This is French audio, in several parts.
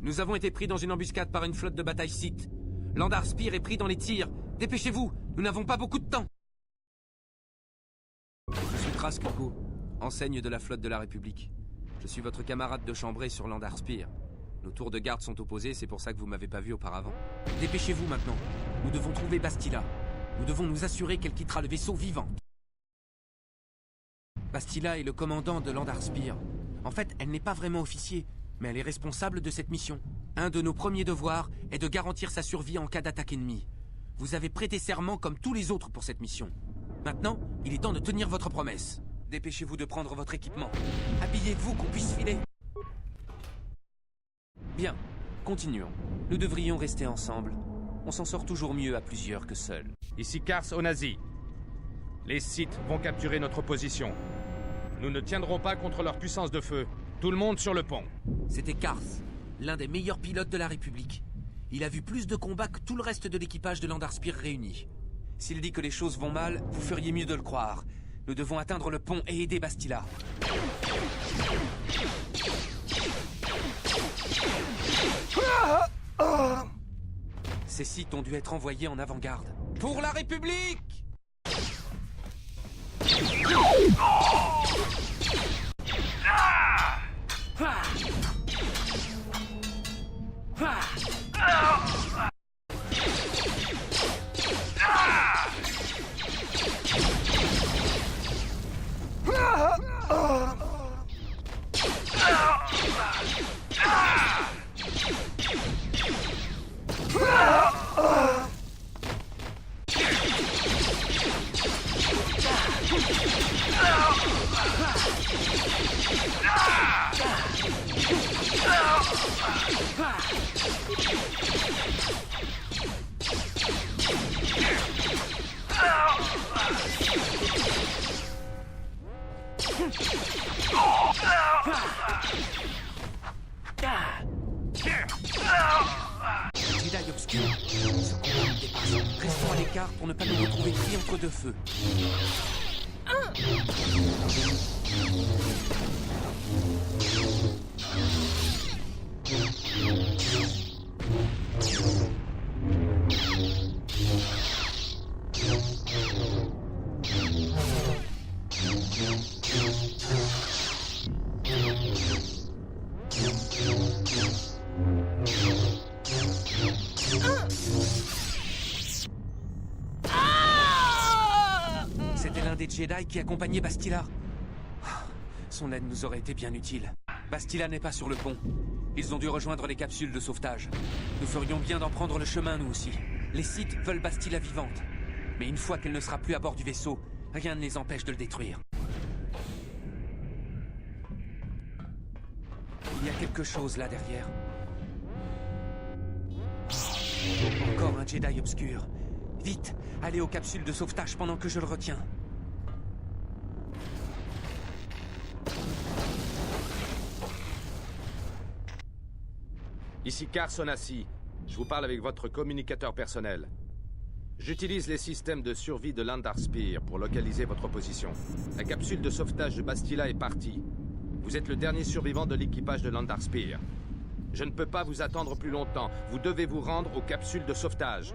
Nous avons été pris dans une embuscade par une flotte de bataille Sith. Landar Spire est pris dans les tirs. Dépêchez-vous, nous n'avons pas beaucoup de temps. Je suis Trask Go, enseigne de la flotte de la République. Je suis votre camarade de chambrée sur Landar Spire. Nos tours de garde sont opposés, c'est pour ça que vous m'avez pas vu auparavant. Dépêchez-vous maintenant. Nous devons trouver Bastila. Nous devons nous assurer qu'elle quittera le vaisseau vivante. Bastila est le commandant de Landar Spire. En fait, elle n'est pas vraiment officier, mais elle est responsable de cette mission. Un de nos premiers devoirs est de garantir sa survie en cas d'attaque ennemie. Vous avez prêté serment comme tous les autres pour cette mission. Maintenant, il est temps de tenir votre promesse. Dépêchez-vous de prendre votre équipement. Habillez-vous qu'on puisse filer. Bien, continuons. Nous devrions rester ensemble. On s'en sort toujours mieux à plusieurs que seul. Ici Kars Onazi. Les Sith vont capturer notre position. Nous ne tiendrons pas contre leur puissance de feu. Tout le monde sur le pont. C'était Kars, l'un des meilleurs pilotes de la République. Il a vu plus de combats que tout le reste de l'équipage de Landar Spire réuni. S'il dit que les choses vont mal, vous feriez mieux de le croire. Nous devons atteindre le pont et aider Bastila. Ces sites ont dû être envoyés en avant-garde. Pour la République! Jedi obscur. Ce combat nous dépasse. Restons à l'écart pour ne pas nous retrouver pris entre deux feux. C'était l'un des Jedi qui accompagnait Bastila. Son aide nous aurait été bien utile. Bastila n'est pas sur le pont. Ils ont dû rejoindre les capsules de sauvetage. Nous ferions bien d'en prendre le chemin, nous aussi. Les Sith veulent Bastila vivante. Mais une fois qu'elle ne sera plus à bord du vaisseau, rien ne les empêche de le détruire. Il y a quelque chose là derrière. Encore un Jedi obscur. Vite, allez aux capsules de sauvetage pendant que je le retiens. Ici Kars Onazi. Je vous parle avec votre communicateur personnel. J'utilise les systèmes de survie de Landar Spire pour localiser votre position. La capsule de sauvetage de Bastila est partie. Vous êtes le dernier survivant de l'équipage de Landar Spire. Je ne peux pas vous attendre plus longtemps. Vous devez vous rendre aux capsules de sauvetage.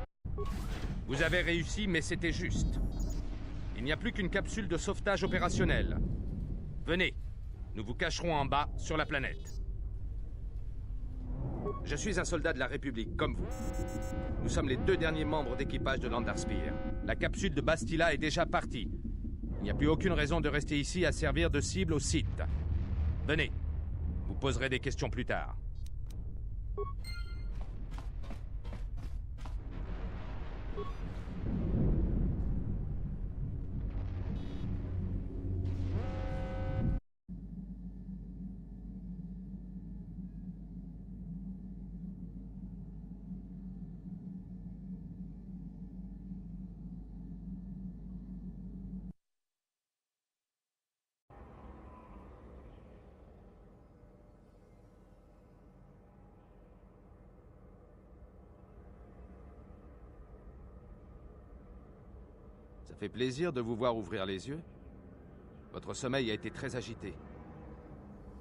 Vous avez réussi, mais c'était juste. Il n'y a plus qu'une capsule de sauvetage opérationnelle. Venez, nous vous cacherons en bas, sur la planète. Je suis un soldat de la République, comme vous. Nous sommes les deux derniers membres d'équipage de Landar Spire. La capsule de Bastila est déjà partie. Il n'y a plus aucune raison de rester ici à servir de cible aux Sith. Venez, vous poserez des questions plus tard. Ça fait plaisir de vous voir ouvrir les yeux. Votre sommeil a été très agité.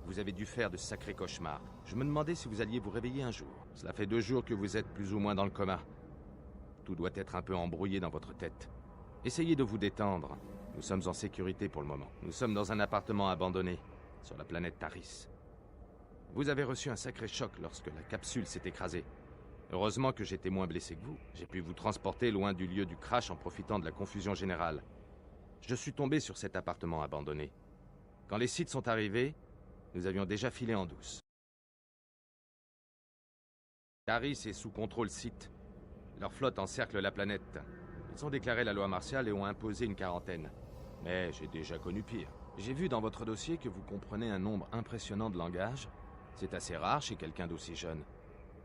Vous avez dû faire de sacrés cauchemars. Je me demandais si vous alliez vous réveiller un jour. Cela fait 2 jours que vous êtes plus ou moins dans le coma. Tout doit être un peu embrouillé dans votre tête. Essayez de vous détendre. Nous sommes en sécurité pour le moment. Nous sommes dans un appartement abandonné, sur la planète Taris. Vous avez reçu un sacré choc lorsque la capsule s'est écrasée. Heureusement que j'étais moins blessé que vous. J'ai pu vous transporter loin du lieu du crash en profitant de la confusion générale. Je suis tombé sur cet appartement abandonné. Quand les Sith sont arrivés, nous avions déjà filé en douce. Taris est sous contrôle Sith. Leur flotte encercle la planète. Ils ont déclaré la loi martiale et ont imposé une quarantaine. Mais j'ai déjà connu pire. J'ai vu dans votre dossier que vous comprenez un nombre impressionnant de langages. C'est assez rare chez quelqu'un d'aussi jeune.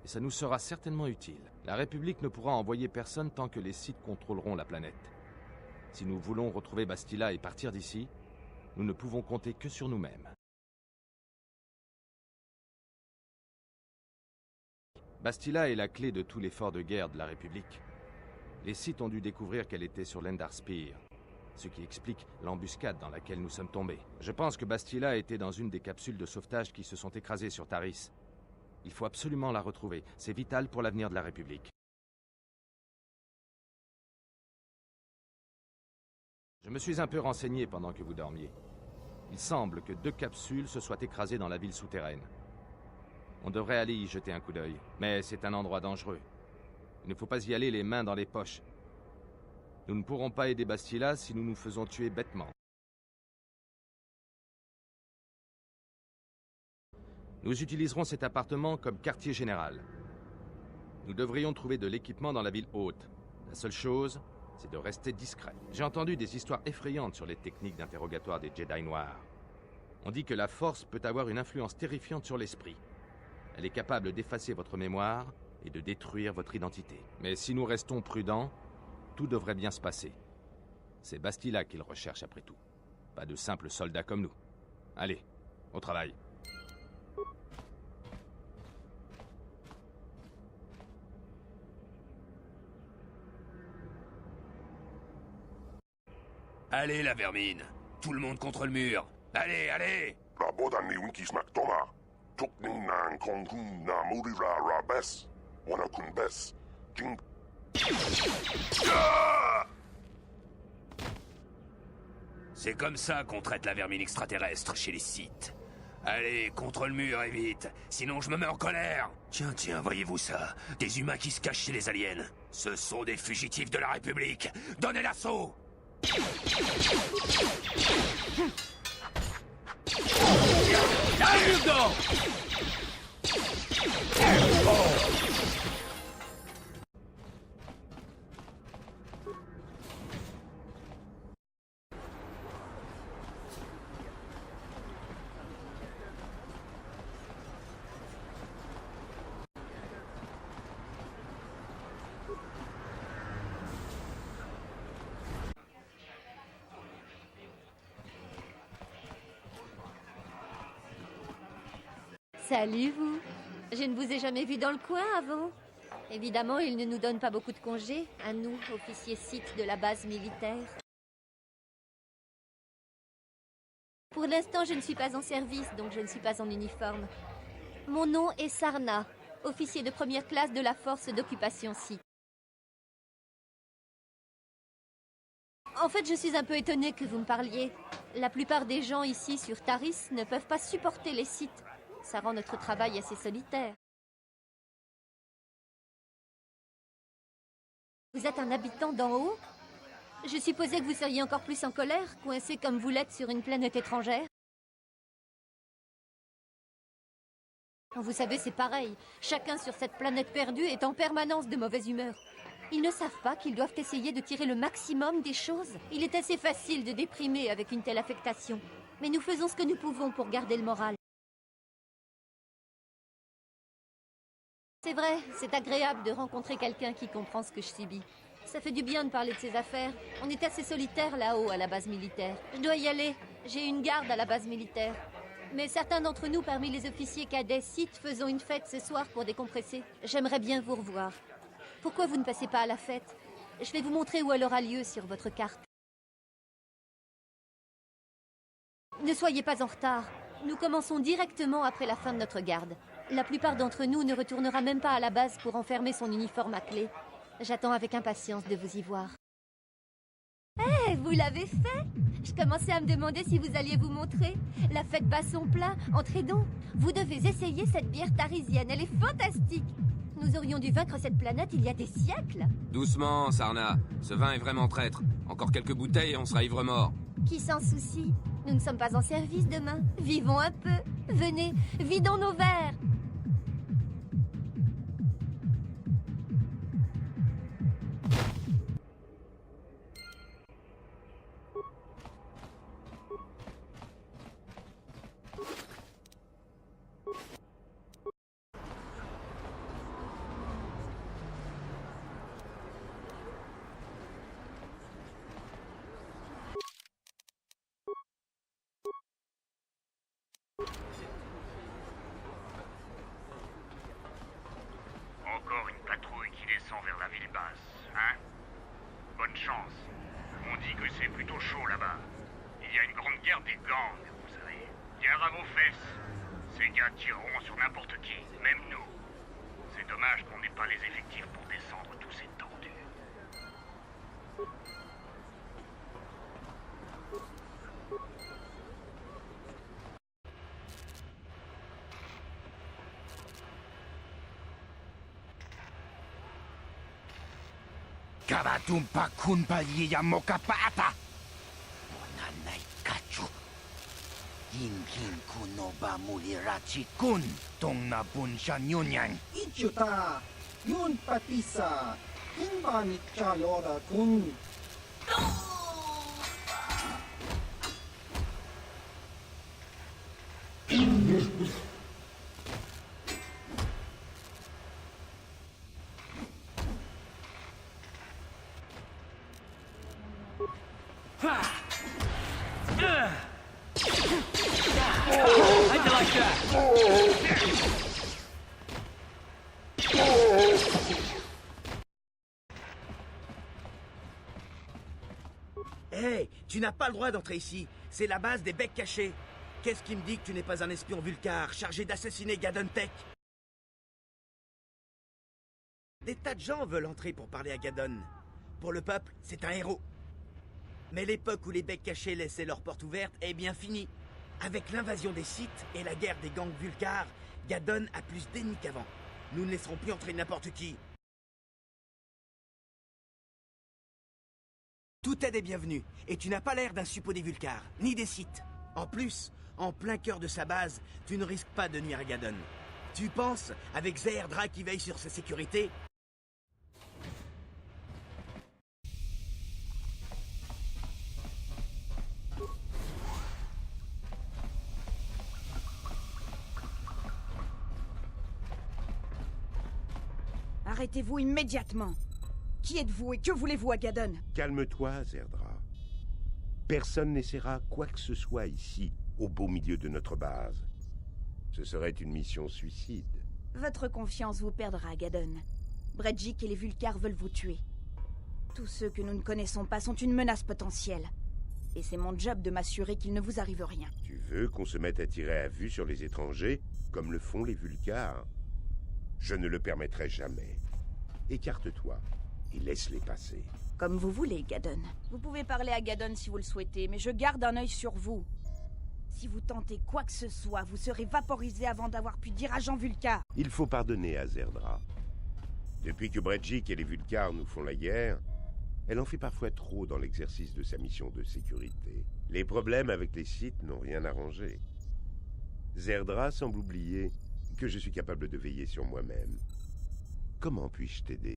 Et ça nous sera certainement utile. La République ne pourra envoyer personne tant que les Sith contrôleront la planète. Si nous voulons retrouver Bastila et partir d'ici, nous ne pouvons compter que sur nous-mêmes. Bastila est la clé de tout l'effort de guerre de la République. Les Sith ont dû découvrir qu'elle était sur l'Endar Spire, ce qui explique l'embuscade dans laquelle nous sommes tombés. Je pense que Bastila était dans une des capsules de sauvetage qui se sont écrasées sur Taris. Il faut absolument la retrouver. C'est vital pour l'avenir de la République. Je me suis un peu renseigné pendant que vous dormiez. Il semble que 2 capsules se soient écrasées dans la ville souterraine. On devrait aller y jeter un coup d'œil, mais c'est un endroit dangereux. Il ne faut pas y aller les mains dans les poches. Nous ne pourrons pas aider Bastila si nous nous faisons tuer bêtement. Nous utiliserons cet appartement comme quartier général. Nous devrions trouver de l'équipement dans la ville haute. La seule chose, c'est de rester discret. J'ai entendu des histoires effrayantes sur les techniques d'interrogatoire des Jedi Noirs. On dit que la Force peut avoir une influence terrifiante sur l'esprit. Elle est capable d'effacer votre mémoire et de détruire votre identité. Mais si nous restons prudents, tout devrait bien se passer. C'est Bastila qu'ils recherchent après tout. Pas de simples soldats comme nous. Allez, au travail. Allez, la vermine. Tout le monde contre le mur. Allez, allez. C'est comme ça qu'on traite la vermine extraterrestre chez les Sith. Allez, contre le mur et vite, sinon je me mets en colère. Tiens, tiens, voyez-vous ça? Des humains qui se cachent chez les aliens. Ce sont des fugitifs de la République. Donnez l'assaut! Allez, Hugo! Salut vous. Je ne vous ai jamais vu dans le coin avant. Évidemment, ils ne nous donnent pas beaucoup de congés, à nous, officiers Sith de la base militaire. Pour l'instant, je ne suis pas en service, donc je ne suis pas en uniforme. Mon nom est Sarna, officier de première classe de la force d'occupation Sith. En fait, je suis un peu étonnée que vous me parliez. La plupart des gens ici sur Taris ne peuvent pas supporter les Sith. Ça rend notre travail assez solitaire. Vous êtes un habitant d'en haut? Je supposais que vous seriez encore plus en colère, coincé comme vous l'êtes sur une planète étrangère. Vous savez, c'est pareil. Chacun sur cette planète perdue est en permanence de mauvaise humeur. Ils ne savent pas qu'ils doivent essayer de tirer le maximum des choses. Il est assez facile de déprimer avec une telle affectation. Mais nous faisons ce que nous pouvons pour garder le moral. C'est vrai, c'est agréable de rencontrer quelqu'un qui comprend ce que je subis. Ça fait du bien de parler de ses affaires. On est assez solitaires là-haut à la base militaire. Je dois y aller. J'ai une garde à la base militaire. Mais certains d'entre nous, parmi les officiers cadets Sith, faisons une fête ce soir pour décompresser. J'aimerais bien vous revoir. Pourquoi vous ne passez pas à la fête? Je vais vous montrer où elle aura lieu sur votre carte. Ne soyez pas en retard. Nous commençons directement après la fin de notre garde. La plupart d'entre nous ne retournera même pas à la base pour enfermer son uniforme à clé. J'attends avec impatience de vous y voir. Eh, vous l'avez fait? Je commençais à me demander si vous alliez vous montrer. La fête bat son plein, entrez donc. Vous devez essayer cette bière tarisienne, elle est fantastique. Nous aurions dû vaincre cette planète il y a des siècles. Doucement, Sarna. Ce vin est vraiment traître. Encore quelques bouteilles et on sera ivre-mort. Qui s'en soucie? Nous ne sommes pas en service demain. Vivons un peu. Venez, vidons nos verres. Encore une patrouille qui descend vers la ville basse, hein? Bonne chance. On dit que c'est plutôt chaud là-bas. Il y a une grande guerre des gangs, vous savez. Guerre à vos fesses. Ces gars tireront sur n'importe qui, même nous. C'est dommage qu'on n'ait pas les effectifs pour descendre tous ces tordus. Karatumpa kunpaliya mokapata. Monanay kachu. Yinkin kunoba mulirachi kun. Tong nabun siya nyunyan. Ichuta, yun patisa, inbanit chalora kun. Hey, tu n'as pas le droit d'entrer ici. C'est la base des becs cachés. Qu'est-ce qui me dit que tu n'es pas un espion Vulcar chargé d'assassiner Gadon Tech? Des tas de gens veulent entrer pour parler à Gadon. Pour le peuple, c'est un héros. Mais l'époque où les becs cachés laissaient leurs portes ouvertes est bien finie. Avec l'invasion des Sith et la guerre des gangs Vulcar, Gadon a plus d'ennemis qu'avant. Nous ne laisserons plus entrer n'importe qui. Tout aide est bienvenue, et tu n'as pas l'air d'un suppôt des Vulcars, ni des Sith. En plus, en plein cœur de sa base, tu ne risques pas de nuire à Gadon. Tu penses, avec Zehrdra qui veille sur sa sécurité... Arrêtez-vous immédiatement. Qui êtes-vous et que voulez-vous à Gadon? Calme-toi, Zehrdra. Personne n'essaiera quoi que ce soit ici, au beau milieu de notre base. Ce serait une mission suicide. Votre confiance vous perdra, Gadon. Bredjik et les Vulcars veulent vous tuer. Tous ceux que nous ne connaissons pas sont une menace potentielle. Et c'est mon job de m'assurer qu'il ne vous arrive rien. Tu veux qu'on se mette à tirer à vue sur les étrangers, comme le font les Vulcars? Je ne le permettrai jamais. Écarte-toi et laisse-les passer. Comme vous voulez, Gadon. Vous pouvez parler à Gadon si vous le souhaitez, mais je garde un œil sur vous. Si vous tentez quoi que ce soit, vous serez vaporisé avant d'avoir pu dire à Jean Vulcar. Il faut pardonner à Zehrdra. Depuis que Bredjik et les Vulcars nous font la guerre, elle en fait parfois trop dans l'exercice de sa mission de sécurité. Les problèmes avec les Sith n'ont rien arrangé. Zehrdra semble oublier que je suis capable de veiller sur moi-même. Comment puis-je t'aider?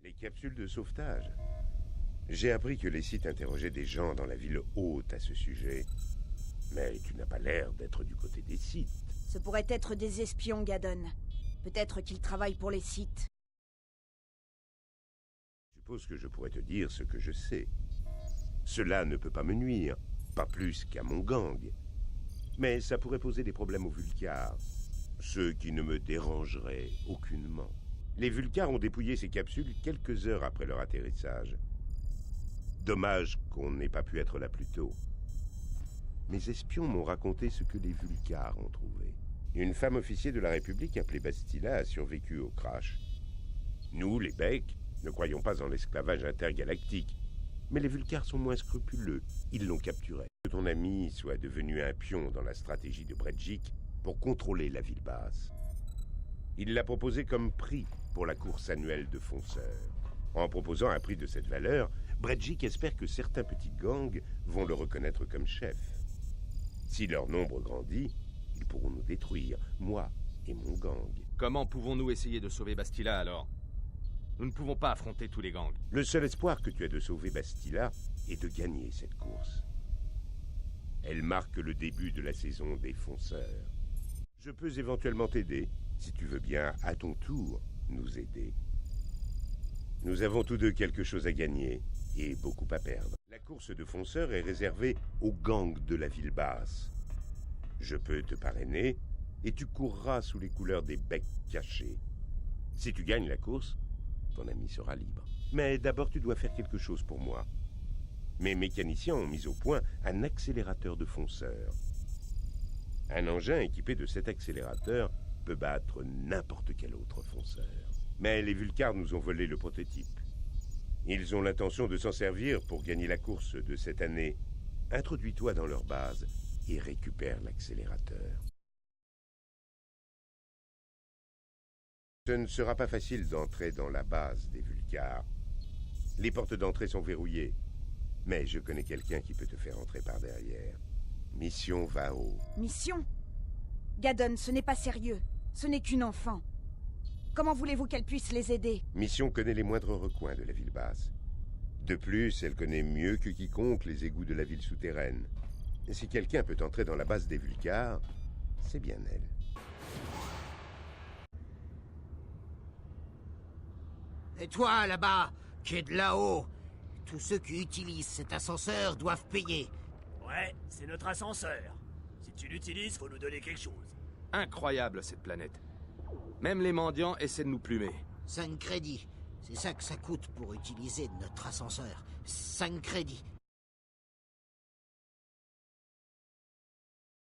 Les capsules de sauvetage. J'ai appris que les Sith interrogeaient des gens dans la ville haute à ce sujet. Mais tu n'as pas l'air d'être du côté des Sith. Ce pourrait être des espions, Gadon. Peut-être qu'ils travaillent pour les Sith. Je suppose que je pourrais te dire ce que je sais. Cela ne peut pas me nuire, pas plus qu'à mon gang. Mais ça pourrait poser des problèmes aux Vulcars, ce qui ne me dérangerait aucunement. Les Vulcars ont dépouillé ces capsules quelques heures après leur atterrissage. Dommage qu'on n'ait pas pu être là plus tôt. Mes espions m'ont raconté ce que les Vulcars ont trouvé. Une femme officier de la République appelée Bastila a survécu au crash. Nous, les Becs, ne croyons pas en l'esclavage intergalactique. Mais les Vulcars sont moins scrupuleux. Ils l'ont capturé. Que ton ami soit devenu un pion dans la stratégie de Bredgick pour contrôler la ville basse. Il l'a proposé comme prix pour la course annuelle de fonceurs. En proposant un prix de cette valeur, Bredgick espère que certains petits gangs vont le reconnaître comme chef. Si leur nombre grandit, ils pourront nous détruire, moi et mon gang. Comment pouvons-nous essayer de sauver Bastila alors? Nous ne pouvons pas affronter tous les gangs. Le seul espoir que tu as de sauver Bastila est de gagner cette course. Elle marque le début de la saison des fonceurs. Je peux éventuellement t'aider, si tu veux bien, à ton tour, nous aider. Nous avons tous deux quelque chose à gagner et beaucoup à perdre. La course de fonceurs est réservée aux gangs de la ville basse. Je peux te parrainer et tu courras sous les couleurs des becs cachés. Si tu gagnes la course, ton ami sera libre. Mais d'abord, tu dois faire quelque chose pour moi. Mes mécaniciens ont mis au point un accélérateur de fonceurs. Un engin équipé de cet accélérateur peut battre n'importe quel autre fonceur. Mais les Vulcars nous ont volé le prototype. Ils ont l'intention de s'en servir pour gagner la course de cette année. Introduis-toi dans leur base et récupère l'accélérateur. Ce ne sera pas facile d'entrer dans la base des Vulcars. Les portes d'entrée sont verrouillées. Mais je connais quelqu'un qui peut te faire entrer par derrière. Mission Vao. Mission? Gaddon, ce n'est pas sérieux. Ce n'est qu'une enfant. Comment voulez-vous qu'elle puisse les aider? Mission connaît les moindres recoins de la ville basse. De plus, elle connaît mieux que quiconque les égouts de la ville souterraine. Et si quelqu'un peut entrer dans la base des Vulcars, c'est bien elle. Et toi, là-bas, qui es de là-haut, tous ceux qui utilisent cet ascenseur doivent payer. Ouais, c'est notre ascenseur. Si tu l'utilises, faut nous donner quelque chose. Incroyable, cette planète. Même les mendiants essaient de nous plumer. 5 crédits. C'est ça que ça coûte pour utiliser notre ascenseur. 5 crédits.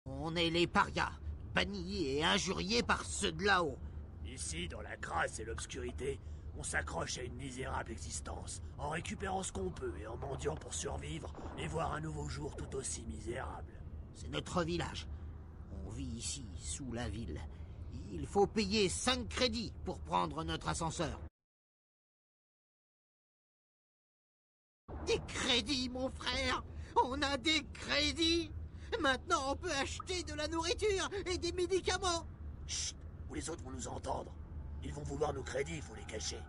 On est les parias, bannis et injuriés par ceux de là-haut. Ici, dans la crasse et l'obscurité, on s'accroche à une misérable existence, en récupérant ce qu'on peut et en mendiant pour survivre et voir un nouveau jour tout aussi misérable. C'est notre village. On vit ici, sous la ville. Il faut payer 5 crédits pour prendre notre ascenseur. Des crédits, mon frère! On a des crédits! Maintenant, on peut acheter de la nourriture et des médicaments! Chut! Ou les autres vont nous entendre. Ils vont vouloir nos crédits, il faut les cacher.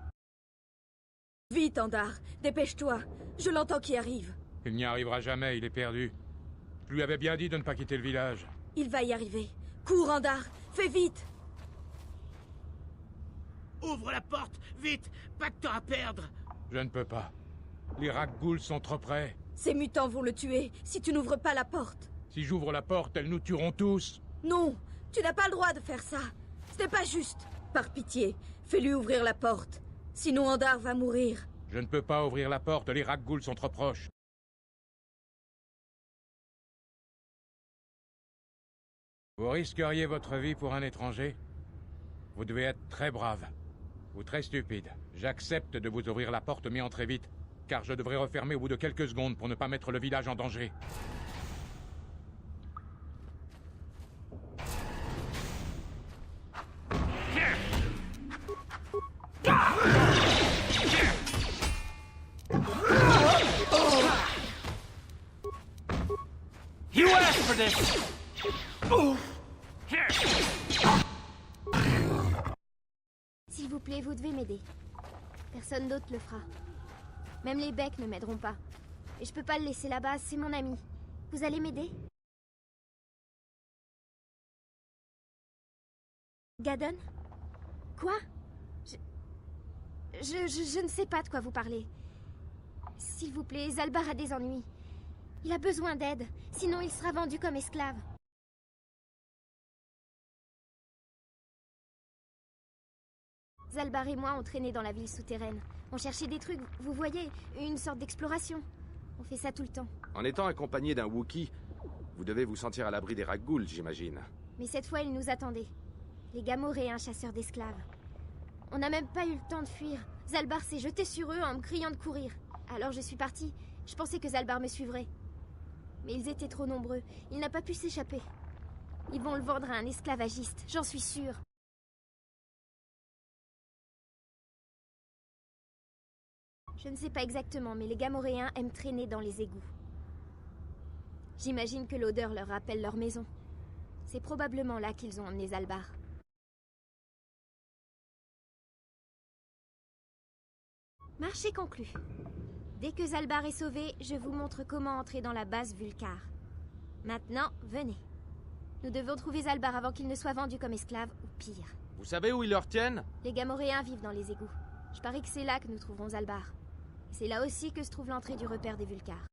Vite, Andar, dépêche-toi. Je l'entends qui arrive. Il n'y arrivera jamais, il est perdu. Je lui avais bien dit de ne pas quitter le village. Il va y arriver. Cours, Andar, fais vite! Ouvre la porte, vite! Pas de temps à perdre! Je ne peux pas. Les Rakghouls sont trop près. Ces mutants vont le tuer si tu n'ouvres pas la porte. Si j'ouvre la porte, elles nous tueront tous. Non, tu n'as pas le droit de faire ça. Ce n'est pas juste. Par pitié, fais-lui ouvrir la porte. Sinon Andar va mourir. Je ne peux pas ouvrir la porte, les Rakghouls sont trop proches. Vous risqueriez votre vie pour un étranger? Vous devez être très brave. Ou très stupide. J'accepte de vous ouvrir la porte, mais entrez vite. Car je devrais refermer au bout de quelques secondes pour ne pas mettre le village en danger. You asked for this! S'il vous plaît, vous devez m'aider. Personne d'autre le fera. Même les becs ne m'aideront pas. Et je peux pas le laisser là-bas, c'est mon ami. Vous allez m'aider? Gaddon? Quoi? Je ne sais pas de quoi vous parlez. S'il vous plaît, Zalbar a des ennuis. Il a besoin d'aide, sinon il sera vendu comme esclave. Zalbar et moi on traînait dans la ville souterraine. On cherchait des trucs, vous voyez, une sorte d'exploration. On fait ça tout le temps. En étant accompagné d'un Wookiee, vous devez vous sentir à l'abri des Rakghouls, j'imagine. Mais cette fois, ils nous attendaient. Les Gamoréens, chasseurs d'esclaves. On n'a même pas eu le temps de fuir. Zalbar s'est jeté sur eux en me criant de courir. Alors je suis partie. Je pensais que Zalbar me suivrait. Mais ils étaient trop nombreux. Il n'a pas pu s'échapper. Ils vont le vendre à un esclavagiste, j'en suis sûre. Je ne sais pas exactement, mais les Gamoréens aiment traîner dans les égouts. J'imagine que l'odeur leur rappelle leur maison. C'est probablement là qu'ils ont emmené Zalbar. Marché conclu. Dès que Zalbar est sauvé, je vous montre comment entrer dans la base Vulcar. Maintenant, venez. Nous devons trouver Zalbar avant qu'il ne soit vendu comme esclave, ou pire. Vous savez où ils le retiennent? Les Gamoréens vivent dans les égouts. Je parie que c'est là que nous trouverons Zalbar. C'est là aussi que se trouve l'entrée du repère des Vulcars.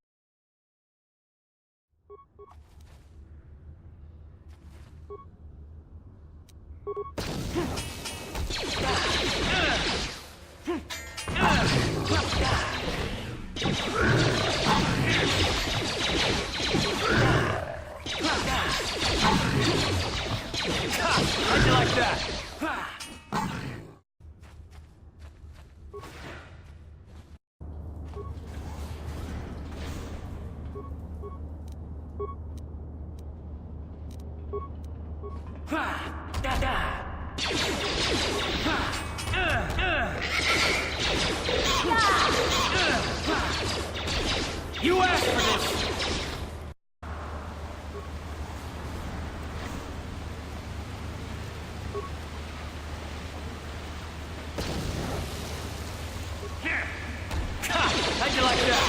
How'd you like that? You asked for this! How'd you like that?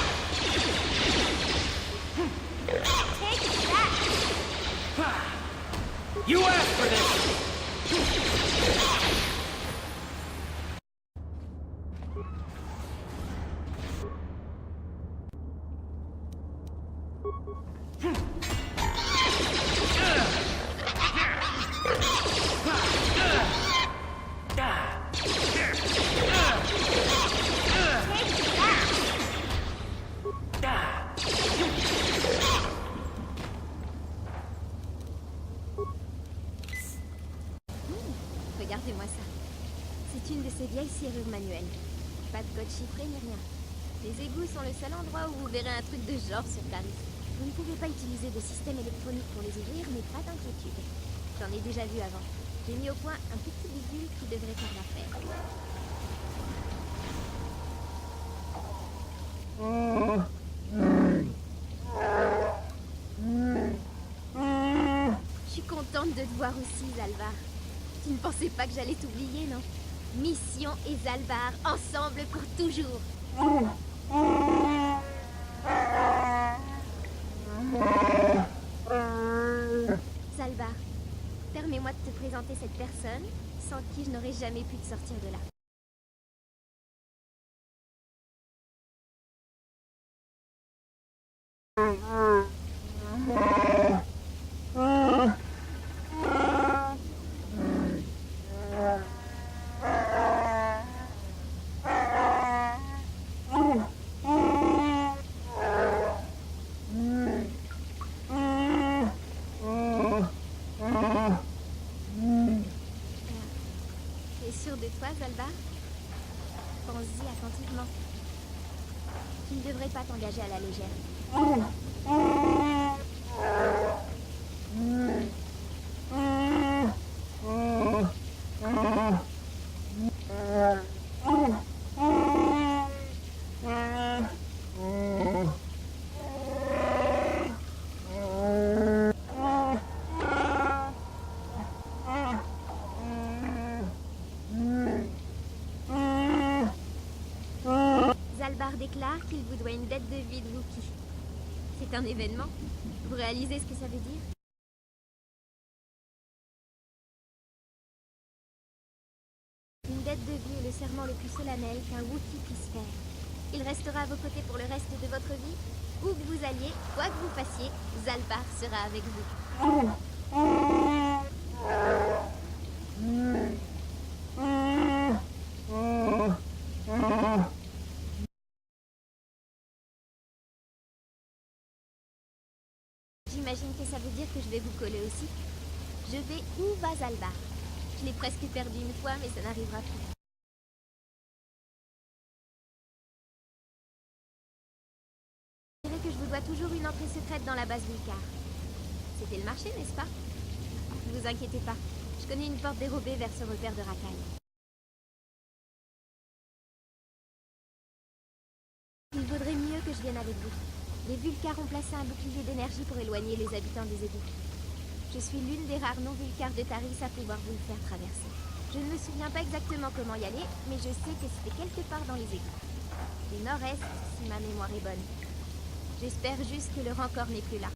Take that! You asked for this! Regardez-moi ça. C'est une de ces vieilles serrures manuelles. Pas de code chiffré ni rien. Les égouts sont le seul endroit où vous verrez un truc de genre sur Paris. Vous ne pouvez pas utiliser de système électronique pour les ouvrir, mais pas d'inquiétude. J'en ai déjà vu avant. J'ai mis au point un petit bidule qui devrait faire l'affaire. Je suis contente de te voir aussi, Zalbar. Tu ne pensais pas que j'allais t'oublier, non? Mission et Zalbar, ensemble pour toujours. Zalbar, permets-moi de te présenter cette personne sans qui je n'aurais jamais pu te sortir de là. T'es sûr de toi, Zalbar? Pense-y attentivement. Tu ne devrais pas t'engager à la légère. Zalbar déclare qu'il vous doit une dette de vie de Wookiee. C'est un événement. Vous réalisez ce que ça veut dire? Une dette de vie est le serment le plus solennel qu'un Wookiee puisse faire. Il restera à vos côtés pour le reste de votre vie. Où que vous alliez, quoi que vous fassiez, Zalbar sera avec vous. j'imagine que ça veut dire que je vais vous coller aussi. Je vais où va Zalbar? Je l'ai presque perdu une fois, mais ça n'arrivera plus. Je dirais que je vous dois toujours une entrée secrète dans la base Vulcar. C'était le marché, n'est-ce pas? Ne vous inquiétez pas, je connais une porte dérobée vers ce repère de racailles. Il vaudrait mieux que je vienne avec vous. Les Vulcars ont placé un bouclier d'énergie pour éloigner les habitants des égouts. Je suis l'une des rares non-Vulcars de Taris à pouvoir vous le faire traverser. Je ne me souviens pas exactement comment y aller, mais je sais que c'était quelque part dans les égouts. Du nord-est, si ma mémoire est bonne. J'espère juste que le rancor n'est plus là.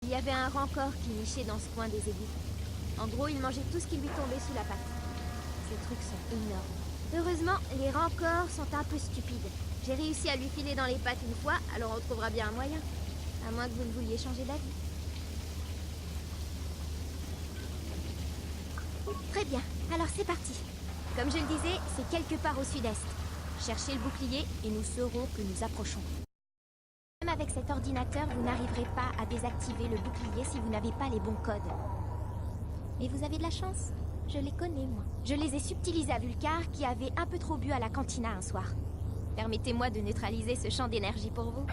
Il y avait un rancor qui nichait dans ce coin des égouts. En gros, il mangeait tout ce qui lui tombait sous la patte. Ces trucs sont énormes. Heureusement, les rancors sont un peu stupides. J'ai réussi à lui filer dans les pattes une fois, alors on trouvera bien un moyen. À moins que vous ne vouliez changer d'avis. Très bien, alors c'est parti. Comme je le disais, c'est quelque part au sud-est. Cherchez le bouclier et nous saurons que nous approchons. Même avec cet ordinateur, vous n'arriverez pas à désactiver le bouclier si vous n'avez pas les bons codes. Mais vous avez de la chance. Je les connais, moi. Je les ai subtilisés à Vulcar, qui avait un peu trop bu à la cantina un soir. Permettez-moi de neutraliser ce champ d'énergie pour vous.